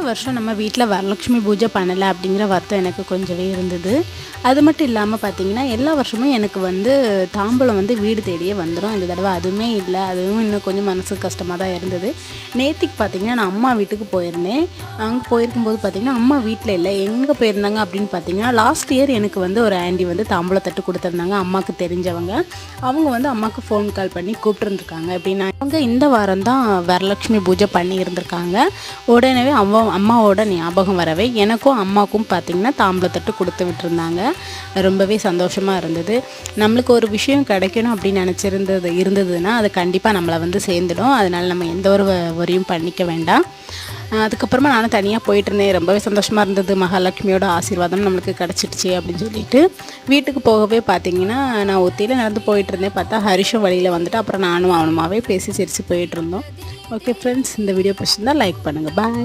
வருஷம் நம்ம வீட்டில் வரலட்சுமி பூஜை பண்ணலை அப்படிங்கிற வருத்தம் எனக்கு கொஞ்சமே இருந்தது. அது மட்டும் இல்லாமல் பார்த்திங்கன்னா எல்லா வருஷமும் எனக்கு வந்து தாம்பூலம் வந்து வீடு தேடியே வந்துடும். இந்த தடவை அதுவுமே இல்லை. அதுவும் இன்னும் கொஞ்சம் மனசுக்கு கஷ்டமாக தான் இருந்தது. நேத்திக்கு பார்த்திங்கன்னா நான் அம்மா வீட்டுக்கு போயிருந்தேன். அங்கே போயிருக்கும்போது பார்த்திங்கன்னா அம்மா வீட்டில் இல்லை. எங்கே போயிருந்தாங்க அப்படின்னு பார்த்திங்கன்னா லாஸ்ட் இயர் எனக்கு வந்து ஒரு ஆண்டி வந்து தாம்பூலத்தட்டு கொடுத்துருந்தாங்க. அம்மாவுக்கு தெரிஞ்சவங்க. அவங்க வந்து அம்மாவுக்கு ஃபோன் கால் பண்ணி கூப்பிட்டுருந்துருக்காங்க. எப்படின்னா அவங்க இந்த வாரம் தான் வரலட்சுமி பூஜை பண்ணி இருந்திருக்காங்க. உடனே அம்மாவோட ஞாபகம் வரவே எனக்கும் அம்மாவுக்கும் பார்த்திங்கன்னா தாம்பூலத்தட்டு கொடுத்து விட்டுருந்தாங்க. ரொம்பவே சந்தோஷமாக இருந்தது. நம்மளுக்கு ஒரு விஷயம் கிடைக்கணும் அப்படின்னு இருந்ததுன்னா அது கண்டிப்பாக நம்மளை வந்து சேர்ந்துடும். அதனால் நம்ம எந்த ஒரு வரியும் பண்ணிக்க வேண்டாம். அதுக்கப்புறமா நானும் தனியாக போயிட்டுருந்தேன். ரொம்பவே சந்தோஷமாக இருந்தது. மகாலட்சுமியோட ஆசீர்வாதம் நம்மளுக்கு கிடச்சிடுச்சு அப்படின்னு சொல்லிட்டு வீட்டுக்கு போகவே பார்த்திங்கன்னா நான் ஒத்தியில் நடந்து போயிட்டுருந்தேன். பார்த்தா ஹரிஷும் வழியில் வந்துட்டு அப்புறம் நானும் அவனுமாவே பேசி சிரித்து போயிட்டுருந்தோம். ஓகே ஃப்ரெண்ட்ஸ், இந்த வீடியோ பிடிச்சிருந்தால் லைக் பண்ணுங்கள். பாய்.